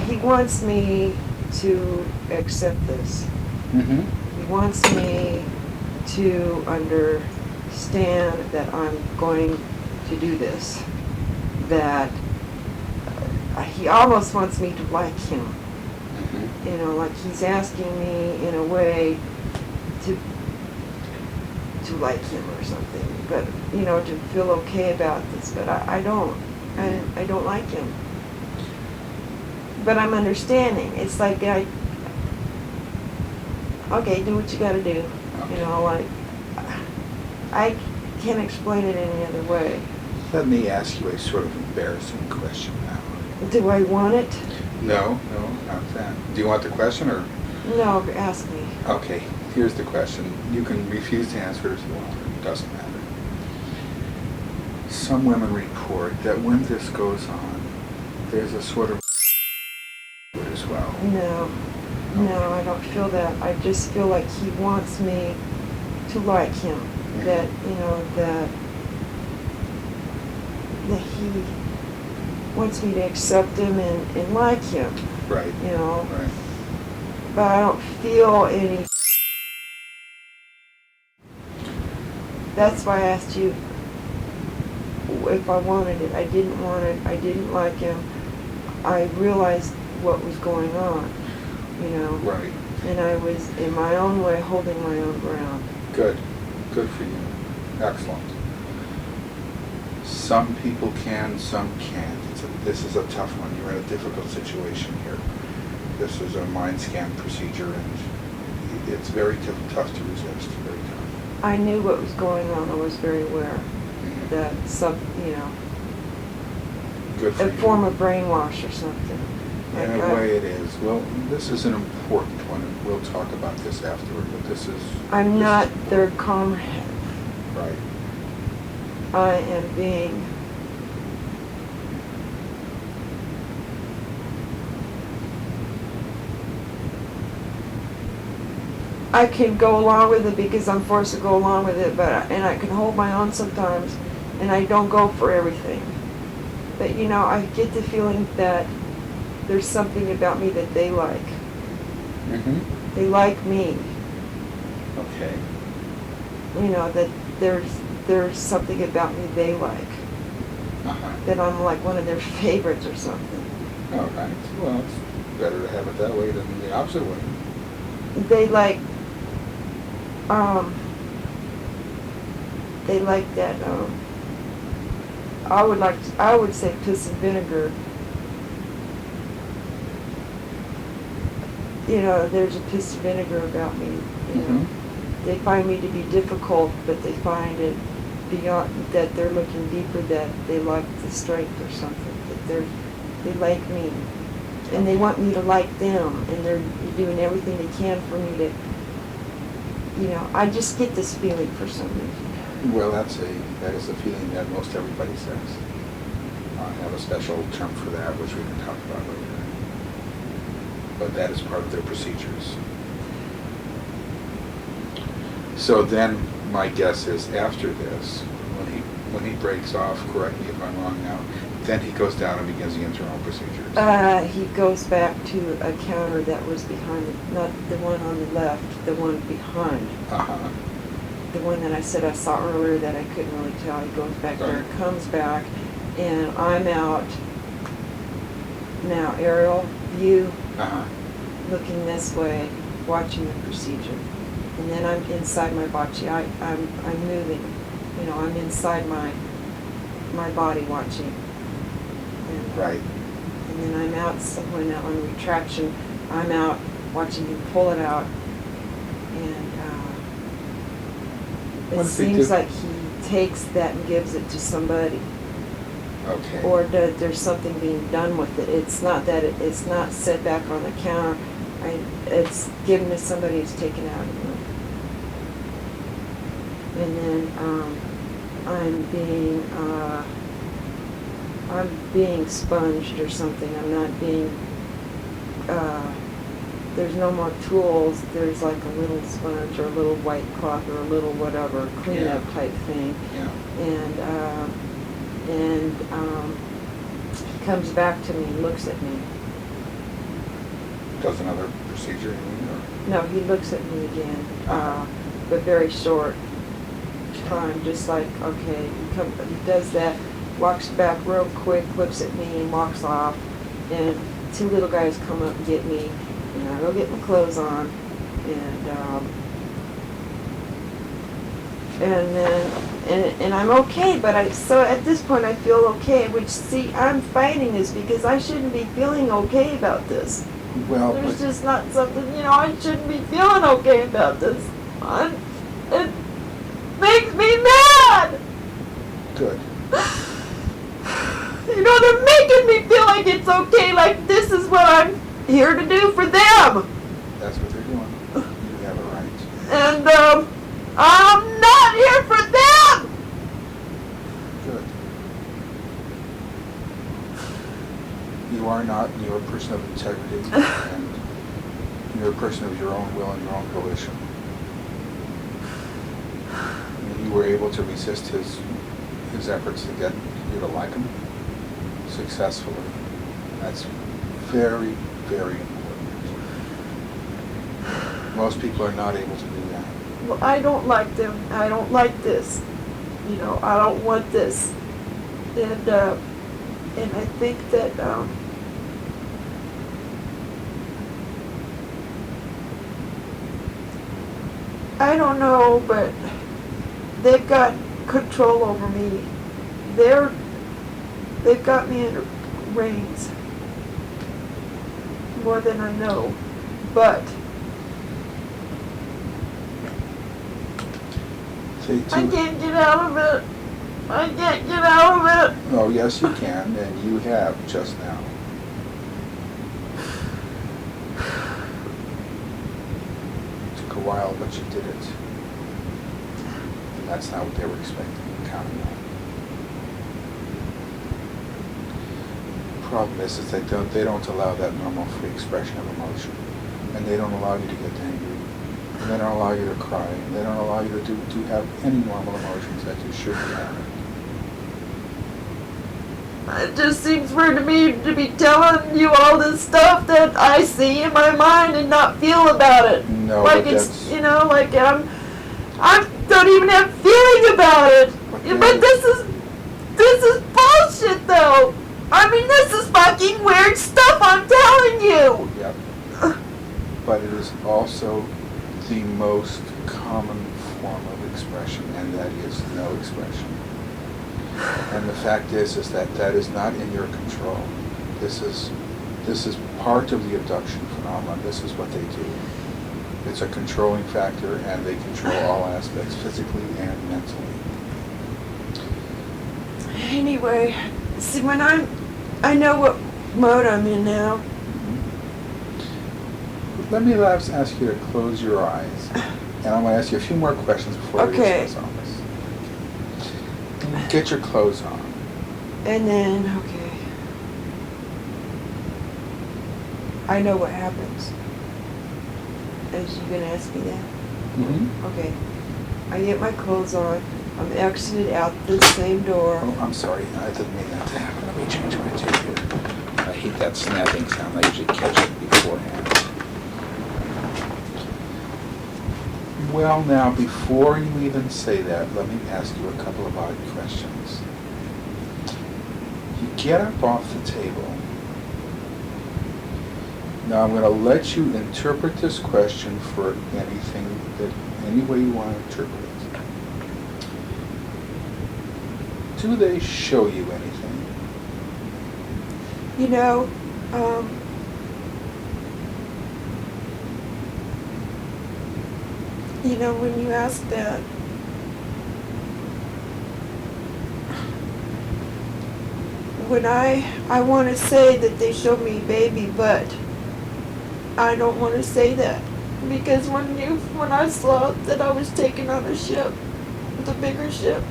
he wants me to accept this. Mm-hmm. He wants me to understand that I'm going to do this. That he almost wants me to like him. Mm-hmm. You know, like he's asking me in a way to like him or something. But, you know, to feel okay about this. But I don't. I don't like him. But I'm understanding. It's like okay, do what you gotta do. Okay. You know, like, I can't explain it any other way. Let me ask you a sort of embarrassing question now. Do I want it? No, not that. Do you want the question or? No, ask me. Okay, here's the question. You can refuse to answer it if you want. It doesn't matter. Some women report that when this goes on, there's a sort of as well. No, I don't feel that. I just feel like he wants me to like him. That, you know, that he wants me to accept him and like him. Right. You know. Right. But I don't feel any. That's why I asked you if I wanted it. I didn't want it. I didn't like him. I realized what was going on, you know. Right. And I was, in my own way, holding my own ground. Good. Good for you. Excellent. Some people can, some can't. This is a tough one. You're in a difficult situation here. This is a mind scan procedure, and it's very tough to resist. Very tough. I knew what was going on. I was very aware Mm-hmm. that you know, Good for a you. form of brainwash or something. In a way it is. Well, this is an important one, and we'll talk about this afterward, but this is... I'm this not is their comrade. Right. I am being I can go along with it because I'm forced to go along with it, and I can hold my own sometimes, and I don't go for everything. But, you know, I get the feeling that there's something about me that they like. Mm-hmm. They like me. Okay. You know, that there's something about me they like. Uh-huh. That I'm like one of their favorites or something. All right. Well, it's better to have it that way than the opposite way. They like that, I would say piss and vinegar. You know, there's a piss and vinegar about me, you know. Mm-hmm. They find me to be difficult, but they find it beyond, that they're looking deeper, that they like the strength or something, that they like me. And they want me to like them, and they're doing everything they can for me to, you know, I just get this feeling for some reason. Well, that is a feeling that most everybody says. I have a special term for that, which we can talk about later. But that is part of their procedures. So then, my guess is after this, when he breaks off, correct me if I'm wrong now, then he goes down and begins the internal procedures. He goes back to a counter that was behind, not the one on the left, the one behind. Uh-huh. The one that I said I saw earlier that I couldn't really tell. He goes back there, Right. comes back, and I'm out now, aerial view, Uh-huh. looking this way, watching the procedure. And then I'm inside my body. I'm moving. You know, I'm inside my body watching. And, Right. And then I'm out when on retraction. I'm out watching him pull it out. And What it does he seems do? like he takes that and gives it to somebody. Okay. Or there's something being done with it. It's not that it's not set back on the counter. It's given to somebody who's taken out of the room. And then I'm being sponged or something. I'm not being. There's no more tools. There's like a little sponge or a little white cloth or a little whatever cleanup type thing. Yeah. And he comes back to me and looks at me. Does another procedure, you mean, or? No, he looks at me again, Uh-huh. but very short time, just like, okay, he does that, walks back real quick, looks at me and walks off, and two little guys come up and get me, and I go get my clothes on, and then I'm okay, but so at this point I feel okay, which, see, I'm fighting this because I shouldn't be feeling okay about this. Well, There's just not something, I shouldn't be feeling okay about this. It makes me mad! good. They're making me feel like it's okay, like this is what I'm here to do for them. That's what they're doing. You have a right. And, I'm not here for them! Good. You are not, you're a person of integrity, and you're a person of your own will and your own volition. And you were able to resist his efforts to get you to like him successfully. That's very, very important. Most people are not able to do that. Well, I don't like them. I don't like this. I don't want this. And I think that, I don't know, but they've got control over me. They've got me in reins more than I know, but I can't get out of it. I can't get out of it. Oh, yes, you can, and you have just now. It took a while, but you did it. And that's not what they were expecting and counting on. The problem is they don't allow that normal free expression of emotion, and they don't allow you to get angry. And they don't allow you to cry, and they don't allow you to have any normal emotions that you should be having. It just seems weird to me to be telling you all this stuff that I see in my mind and not feel about it. No, like but it's, that's... like I don't even have feeling about it. Okay. But this is bullshit, though. I mean, this is fucking weird stuff. I'm telling you. Yep. But it is also the most common form of expression, and that is no expression. And the fact is that is not in your control. This is part of the abduction phenomenon. This is what they do. It's a controlling factor, and they control all aspects, physically and mentally. Anyway, see, when I know what mode I'm in now. Mm-hmm. Let me ask you to close your eyes, and I'm going to ask you a few more questions before we discuss all this. Get your clothes on. And then, okay. I know what happens. Is you gonna ask me that? Mm-hmm. Okay. I get my clothes on. I'm exited out the same door. Oh, I'm sorry. I didn't mean that to happen. Let me change my tape here. I hate that snapping sound. I usually catch it beforehand. Well, now, before you even say that, let me ask you a couple of odd questions. You get up off the table. Now, I'm going to let you interpret this question for any way you want to interpret it. Do they show you anything? When you ask that, when I want to say that they showed me baby, but I don't want to say that because when I saw that I was taken on a ship, the bigger ship,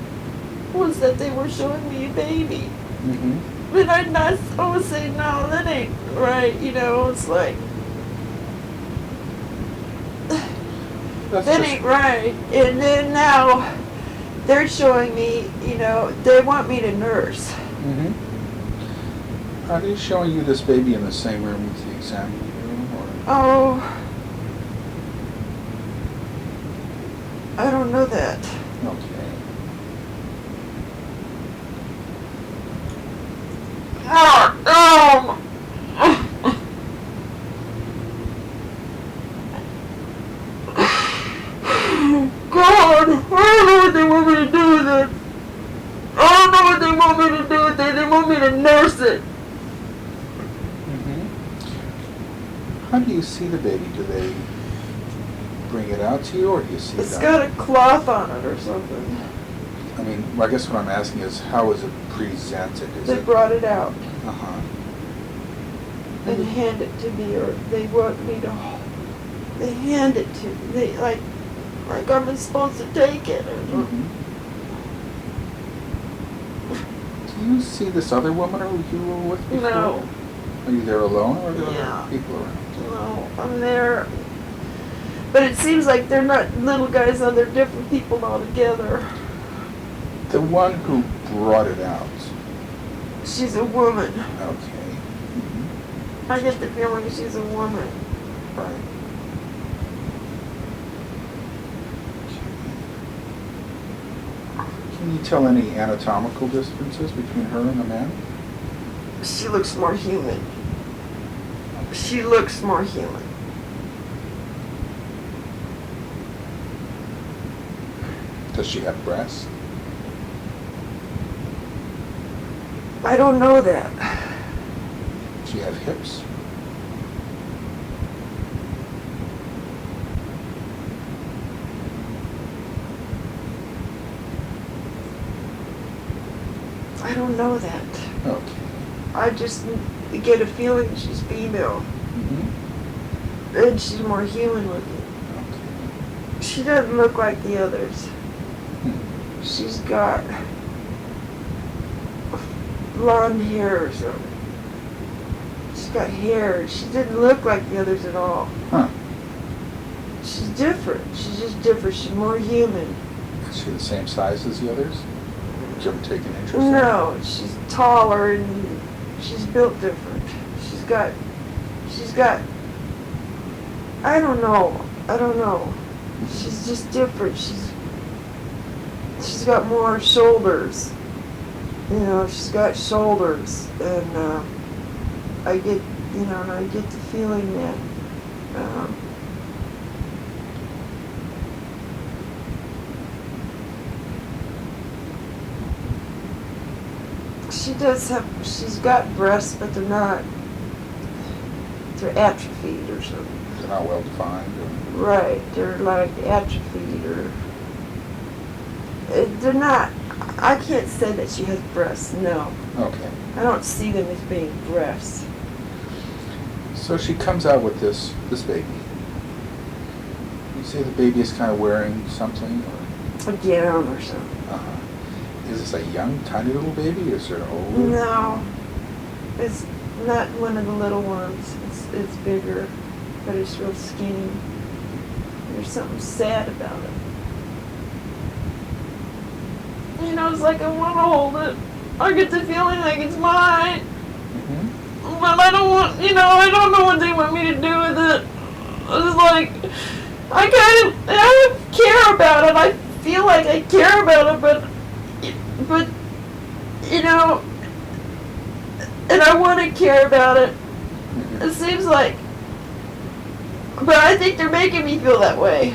was that they were showing me a baby. Mm-hmm. But I was saying, no, that ain't right. It's like that ain't right. And then now they're showing me, they want me to nurse. Mm-hmm. Are they showing you this baby in the same room with the examining room, or? Oh, I don't know that. Okay. God, I don't know what they want me to do with it. I don't know what they want me to do with it. They want me to nurse it. Mm-hmm. How do you see the baby? Do they bring it out to you, or do you see it? It's got a cloth on it or something. I mean, well, I guess what I'm asking is, how is it presented? Is They it? brought it out Uh-huh. and hand it to me, or they want me to. They hand it to me. They like I'm supposed to take it. Or Mm-hmm. Do you see this other woman who you were with before? No. Are you there alone, or are there Yeah. other people around? No, I'm there. But it seems like they're not little guys, they're different people altogether. The one who brought it out. She's a woman. Okay. Mm-hmm. I get the feeling she's a woman. Right. Can you tell any anatomical differences between her and the man? She looks more human. She looks more human. Does she have breasts? I don't know that. Does she have hips? I don't know that. Okay. I just get a feeling she's female. Mm-hmm. And she's more human looking. Okay. She doesn't look like the others. Hmm. She's got blonde hair or something. She's got hair. She didn't look like the others at all. Huh. She's different. She's just different. She's more human. Is she the same size as the others? Did you ever take an interest in her? No, she's taller and she's built different. She's got, I don't know. She's just different. She's got more shoulders. You know, she's got shoulders, and I get the feeling that she's got breasts, but they're atrophied or something. They're not well defined. Right, they're like atrophied or they're not. I can't say that she has breasts. No, Okay. I don't see them as being breasts. So she comes out with this baby. You say the baby is kind of wearing something, or? A gown or something. Uh-huh. Is this a young, tiny little baby? Is there an older? No, it's not one of the little ones. It's bigger, but it's real skinny. There's something sad about it. You know, it's like I want to hold it. I get the feeling like it's mine. Mm-hmm. But I don't want, I don't know what they want me to do with it. It's like, I care about it. I feel like I care about it, but and I want to care about it. Mm-hmm. It seems like, but I think they're making me feel that way.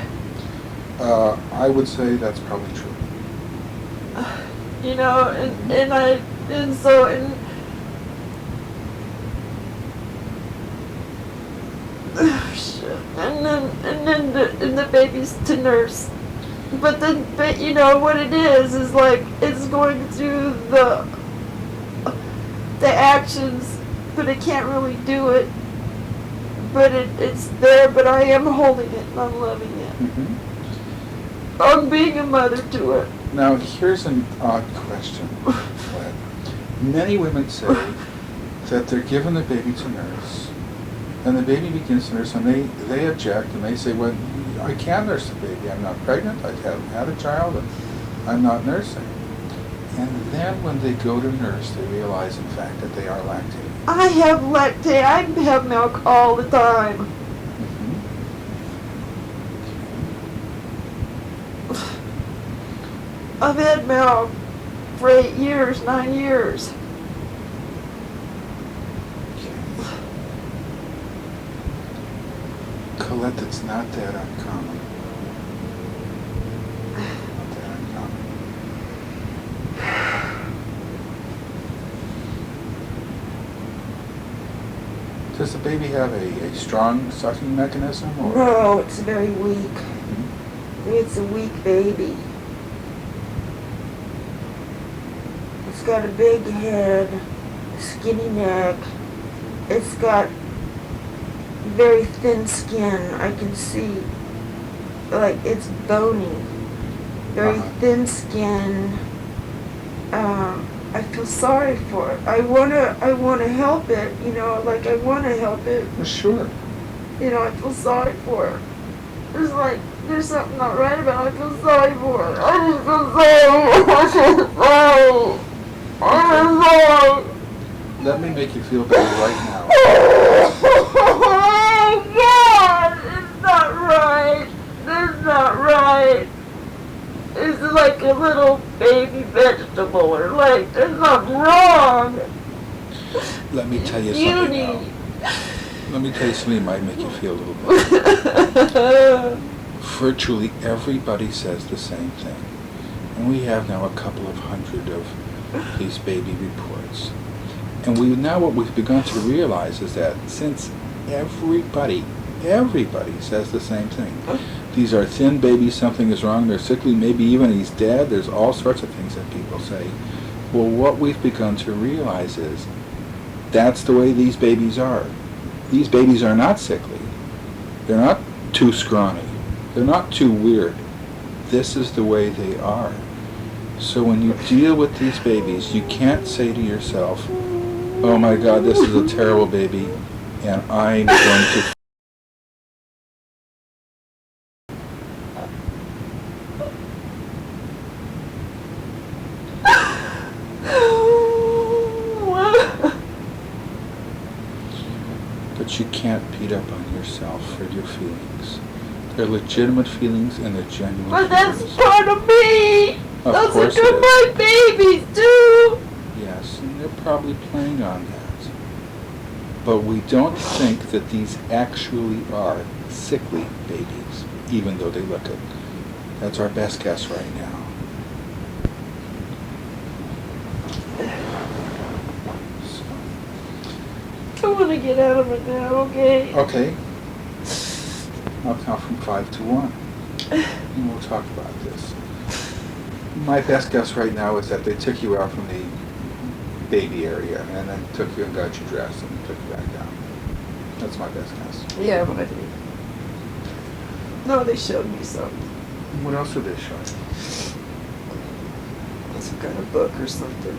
I would say that's probably true. Shit. And then the baby's to nurse. But then, what it is like it's going through the actions, but it can't really do it. But it's there, but I am holding it and I'm loving it. Mm-hmm. I'm being a mother to it. Now, here's an odd question. Glenn. Many women say that they're given the baby to nurse, and the baby begins to nurse, and they object, and they say, well, I can't nurse the baby. I'm not pregnant. I haven't had a child, and I'm not nursing. And then when they go to nurse, they realize, in fact, that they are lactating. I have milk all the time. I've had Mel for 8 years, 9 years. Colette, it's not that uncommon. Not that uncommon. Does the baby have a strong sucking mechanism? Or? No, it's very weak. Mm-hmm. It's a weak baby. It's got a big head, skinny neck. It's got very thin skin. I can see, like, it's bony. Very thin skin. I feel sorry for it. I wanna help it, you know, like I wanna help it. Well, sure. You know, I feel sorry for it. There's something not right about it. I feel sorry for it. I just feel sorry. I feel sorry. Let me make you feel better right now. Oh God! It's not right. It's not right. It's like a little baby vegetable, or like there's something wrong. Let me tell you You something now. need. Let me tell you something that might make you feel a little better. Virtually everybody says the same thing. And we have now a couple of hundred of these baby reports. And what we've begun to realize is that since everybody says the same thing. These are thin babies, something is wrong, they're sickly, maybe even he's dead, there's all sorts of things that people say. Well, what we've begun to realize is that's the way these babies are. These babies are not sickly. They're not too scrawny. They're not too weird. This is the way they are. So when you deal with these babies, you can't say to yourself, oh my God, this is a terrible baby, and I'm going to... But you can't beat up on yourself for your feelings. They're legitimate feelings and they're genuine But feelings. that's part of me! Of course Those are it my babies, too! Yes, and they're probably playing on that. But we don't think that these actually are sickly babies, even though they look it. That's our best guess right now. I want to get out of it now, okay? Okay. I'll count from 5 to 1. And we'll talk about this. My best guess right now is that they took you out from the baby area and then took you and got you dressed and took you back down. That's my best guess. Yeah, but I did. No, they showed me something. What else did they show you? Some kind of book or something.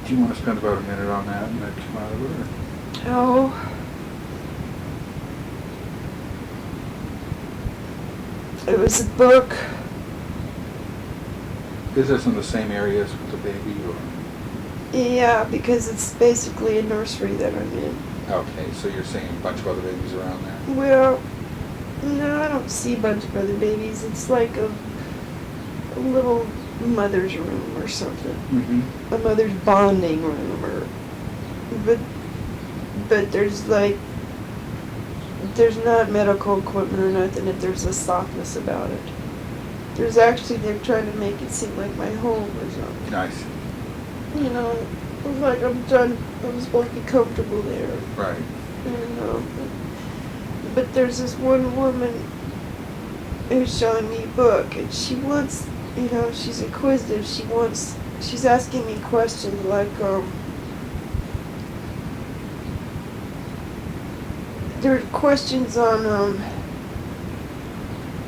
Do you want to spend about a minute on that and then come out of it? Or? Oh. It was a book. Is this in the same areas with the baby, or? Yeah, because it's basically a nursery that I'm in. Okay, so you're seeing a bunch of other babies around there? Well, no, I don't see a bunch of other babies. It's like a little mother's room or something. Mm-hmm. A mother's bonding room, or but there's not medical equipment or nothing. There's a softness about it. There's actually, they're trying to make it seem like my home or something. Nice. You know, it was like I'm supposed to be comfortable there. Right. And, but there's this one woman who's showing me a book, and she wants, you know, she's inquisitive. She's asking me questions like, there are questions on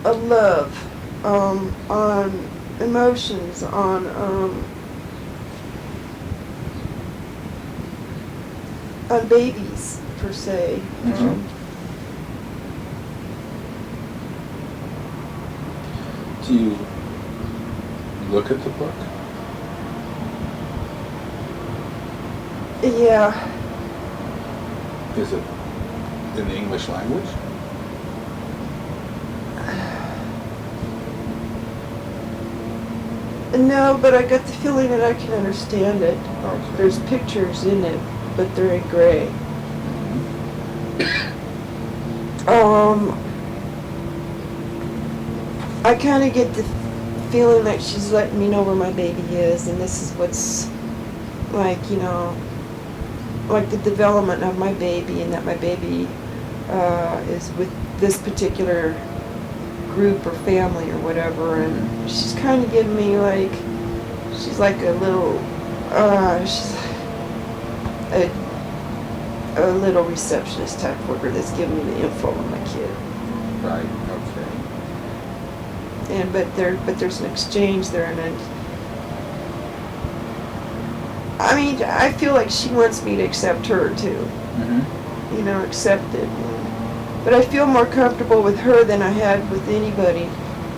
love, on emotions, on babies per se. Mm-hmm. Do you look at the book? Yeah. Is it in the English language? No, but I got the feeling that I can understand it. Okay. There's pictures in it, but they're in gray. I kind of get the feeling that she's letting me know where my baby is, and this is what's, like, you know, like the development of my baby, and that my baby is with this particular group or family or whatever, and she's kind of giving me, like, she's like a little, she's a little receptionist type worker that's giving me the info on my kid. Right, okay. And but there's an exchange there, and I mean, I feel like she wants me to accept her too. Mm-hmm. You know, accept it. But I feel more comfortable with her than I had with anybody.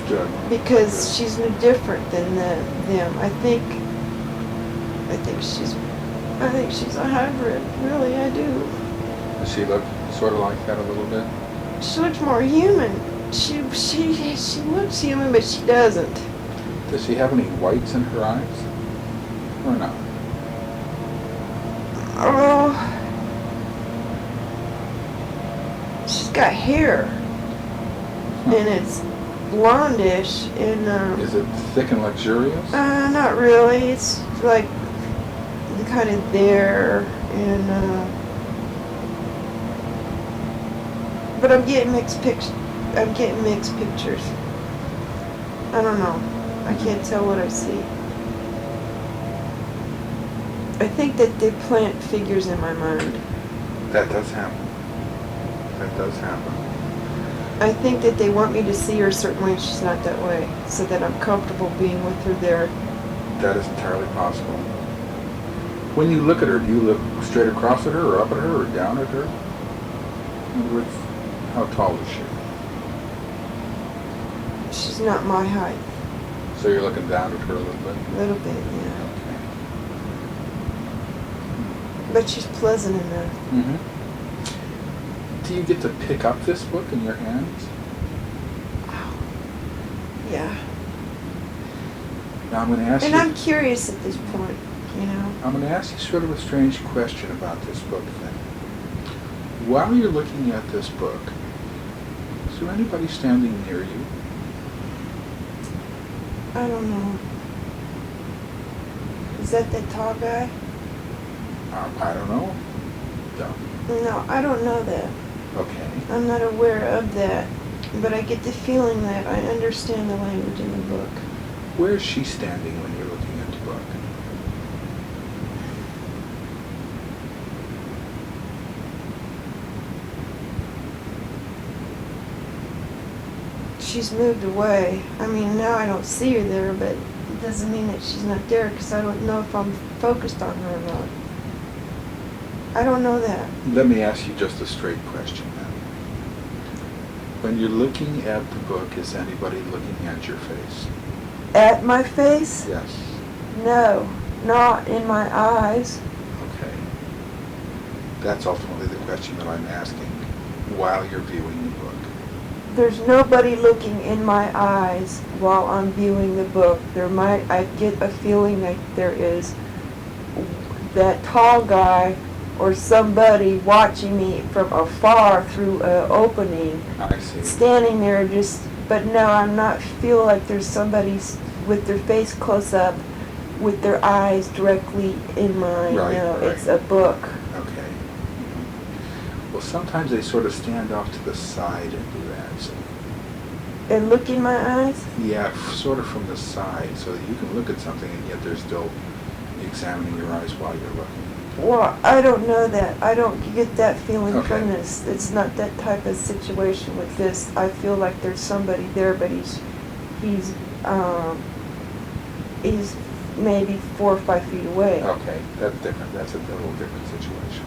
Good. Because Good. she's no different than them. I think she's a hybrid. Really, I do. Does she look sort of like that a little bit? She looks more human. She looks human, but she doesn't. Does she have any whites in her eyes? Or not? Oh, she's got hair, and it's blondish, and Is it thick and luxurious? not really. It's like kind of there, and but I'm getting mixed pictures. I'm getting mixed pictures. I don't know. I can't tell what I see. I think that they plant figures in my mind. That does happen. That does happen. I think that they want me to see her a certain way and she's not that way, so that I'm comfortable being with her there. That is entirely possible. When you look at her, do you look straight across at her, or up at her, or down at her? In other words, how tall is she? She's not my height. So you're looking down at her a little bit? A little bit, yeah. Okay. But she's pleasant enough. Mm-hmm. Do you get to pick up this book in your hands? Yeah. Now I'm going to ask And you... I'm curious at this point, you know. I'm going to ask you sort of a strange question about this book then. While you're looking at this book, is there anybody standing near you? I don't know. Is that tall guy? I don't know. No. No, I don't know that. Okay. I'm not aware of that. But I get the feeling that I understand the language in the book. Where is she standing when you're looking at the book? She's moved away. I mean, now I don't see her there, but it doesn't mean that she's not there, because I don't know if I'm focused on her or not. I don't know that. Let me ask you just a straight question then. When you're looking at the book, is anybody looking at your face? At my face? Yes. No, not in my eyes. Okay. That's ultimately the question that I'm asking while you're viewing the book. There's nobody looking in my eyes while I'm viewing the book. I get a feeling that there is that tall guy or somebody watching me from afar through an opening. I see. Standing there but no, I'm not feel like there's somebody with their face close up with their eyes directly in mine. Right, No, right. it's a book. Okay. Well, sometimes they sort of stand off to the side and do that. So, And look in my eyes? yeah, sort of from the side, so that you can look at something and yet they're still examining your eyes while you're looking. Well, I don't know that. I don't get that feeling Okay. from this. It's not that type of situation with this. I feel like there's somebody there, but he's maybe 4 or 5 feet away. Okay, that's different. That's a little different situation.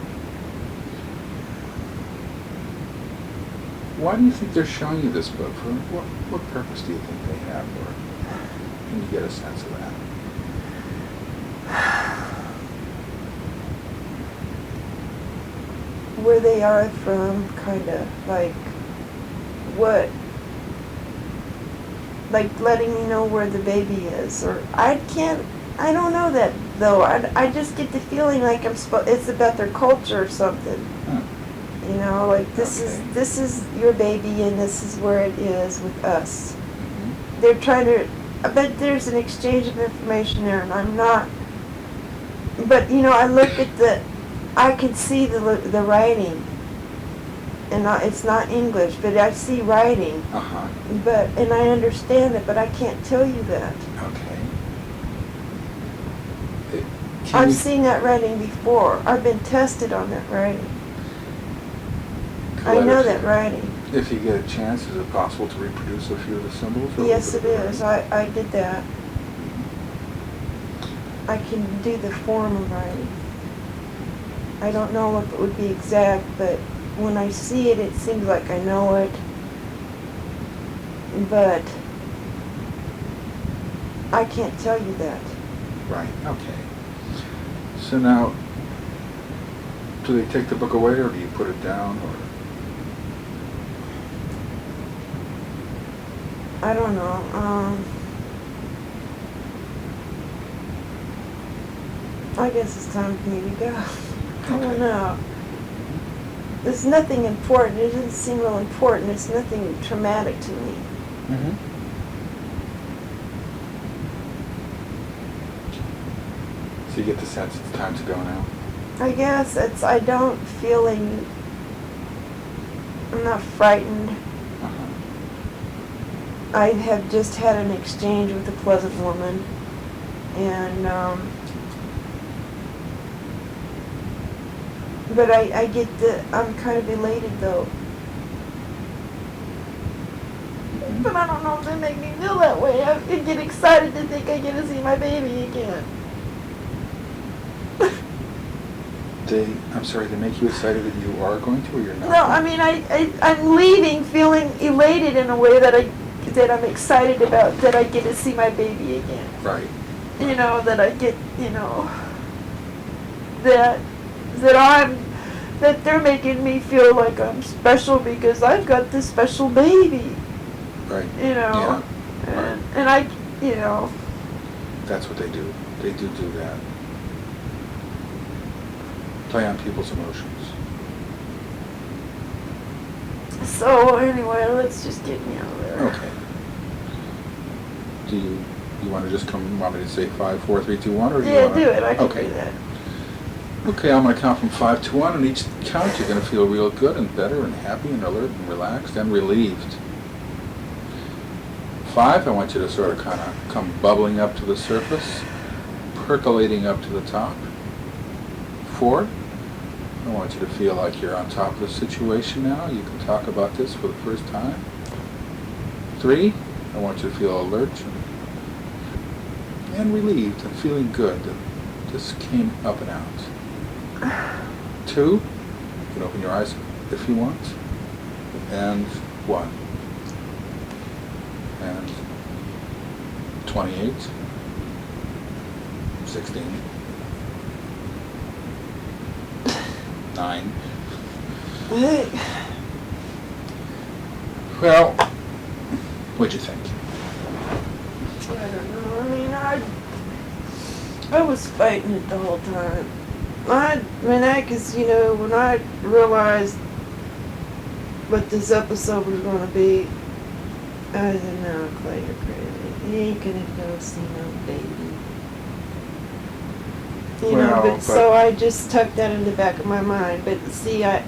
Why do you think they're showing you this book? For what purpose do you think they have? Or can you get a sense of that? Where they are from, kind of like what like letting me know where the baby is, or I don't know that though. I just get the feeling like it's about their culture or something. You know, like this is your baby and this is where it is with us. Mm-hmm. They're trying to. I bet there's an exchange of information there, and I'm not. But you know, I look at I can see the writing, and it's not English, but I see writing. Uh-huh. And I understand it, but I can't tell you that. Okay. I've seen that writing before. I've been tested on that writing. I know that writing. If you get a chance, is it possible to reproduce a few of the symbols? Yes, it is. I did that. I can do the form of writing. I don't know if it would be exact, but when I see it, it seems like I know it. But I can't tell you that. Right, okay. So now, do they take the book away, or do you put it down, or? I don't know. I guess it's time for me to go. I don't know. There's nothing important. It doesn't seem real important. It's nothing traumatic to me. Mm-hmm. So you get the sense it's time to go now? I guess I don't feeling, I'm not frightened. Uh-huh. I have just had an exchange with a pleasant woman, and but I get I'm kind of elated though. Mm-hmm. But I don't know if they make me feel that way. I get excited to think I get to see my baby again. I'm sorry, they make you excited that you are going to, or you're not? No, I mean I'm leaving feeling elated in a way that I'm excited about, that I get to see my baby again. Right. You know, that I get, you know, that they're making me feel like I'm special because I've got this special baby. Right. You know. Yeah. And I, you know. That's what they do. They do that. Play on people's emotions. So anyway, let's just get me out of there. Okay. Do you want to just want me to say 5, 4, 3, 2, 1, or do you want to? Yeah, do it. I can do that. Okay, I'm going to count from 5 to 1, and each count you're going to feel real good and better and happy and alert and relaxed and relieved. 5, I want you to sort of kind of come bubbling up to the surface, percolating up to the top. 4, I want you to feel like you're on top of the situation now. You can talk about this for the first time. 3, I want you to feel alert and relieved and feeling good that this came up and out. 2, you can open your eyes if you want. And 1. And 28, 16, 9. Hey. Well, what'd you think? I don't know. I mean, I was fighting it the whole time. Because, you know, when I realized what this episode was going to be, I said, no, Clay, you're crazy. You ain't going to go see no baby. You know, but so I just tucked that in the back of my mind. But see, I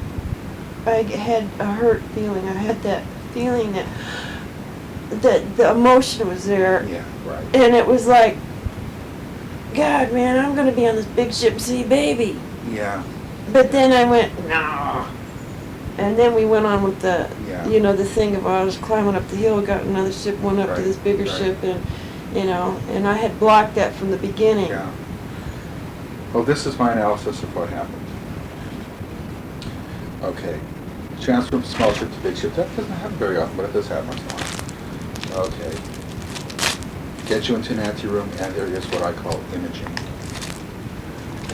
had a hurt feeling. I had that feeling that the emotion was there. Yeah, right. And it was like, God, man, I'm going to be on this big ship and see baby. Yeah. But then I went, no. And then we went on with the, Yeah. you know, the thing of I was climbing up the hill, got another ship, went up to this bigger ship, and, you know, and I had blocked that from the beginning. Yeah. Well, this is my analysis of what happened. Okay. Transfer from small ship to big ship. That doesn't happen very often, but it does happen once in a while. Okay. Get you into an anteroom, and there is what I call imaging.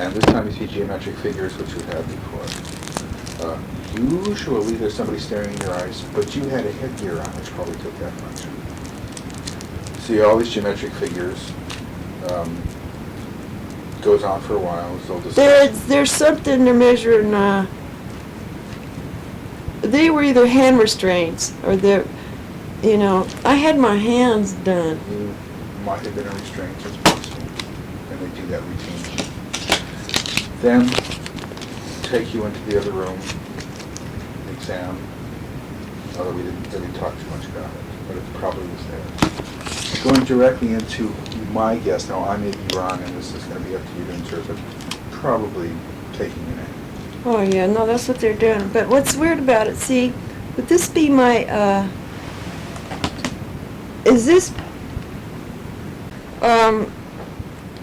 And this time you see geometric figures, which you've had before. Usually there's somebody staring in your eyes, but you had a headgear on, which probably took that function. see all these geometric figures. Goes on for a while. So There's something they're measuring. They were either hand restraints or they're, I had my hands done. You might have been a restraint, that's possible, and they do that routinely. Then take you into the other room, exam, although we didn't really talk too much about it, but it probably was there. Going directly into my guess, now I may be wrong, and this is going to be up to you to interpret, probably taking your name. Oh yeah, no, that's what they're doing. But what's weird about it, see, would this be my, is this,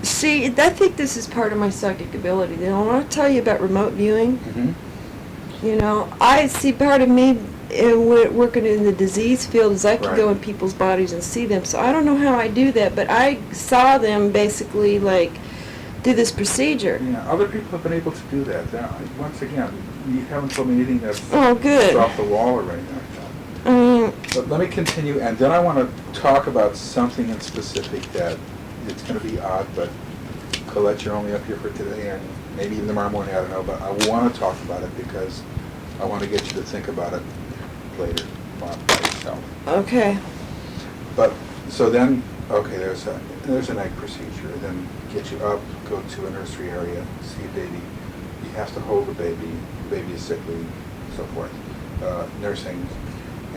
see, I think this is part of my psychic ability. They don't want to tell you about remote viewing. Mm-hmm. I see part of me working in the disease field is I can go Right. in people's bodies and see them. So I don't know how I do that, but I saw them basically like do this procedure. Yeah, other people have been able to do that. Now, once again, you haven't told me anything that's Oh, good. off the wall or anything like that. But let me continue, and then I want to talk about something in specific that it's going to be odd, but Colette, you're only up here for today, and maybe even tomorrow morning, I don't know, but I want to talk about it because I want to get you to think about it later by yourself. Okay. But, so then, okay, there's an egg procedure, then get you up, go to a nursery area, see a baby. You have to hold the baby is sickly, so forth, nursing.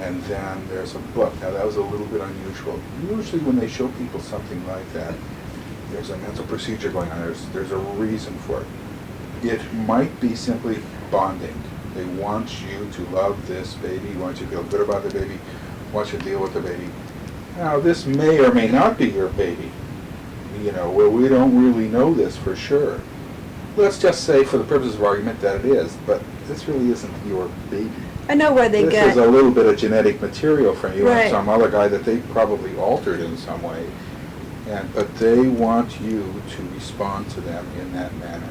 And then there's a book. Now that was a little bit unusual. Usually when they show people something like that, there's a mental procedure going on. There's a reason for it. It might be simply bonding. They want you to love this baby, want you to feel good about the baby, want you to deal with the baby. Now this may or may not be your baby. Well, we don't really know this for sure. Let's just say for the purposes of argument that it is, but this really isn't your baby. I know where they This got. is a little bit of genetic material from you Right. and some other guy that they probably altered in some way. But they want you to respond to them in that manner.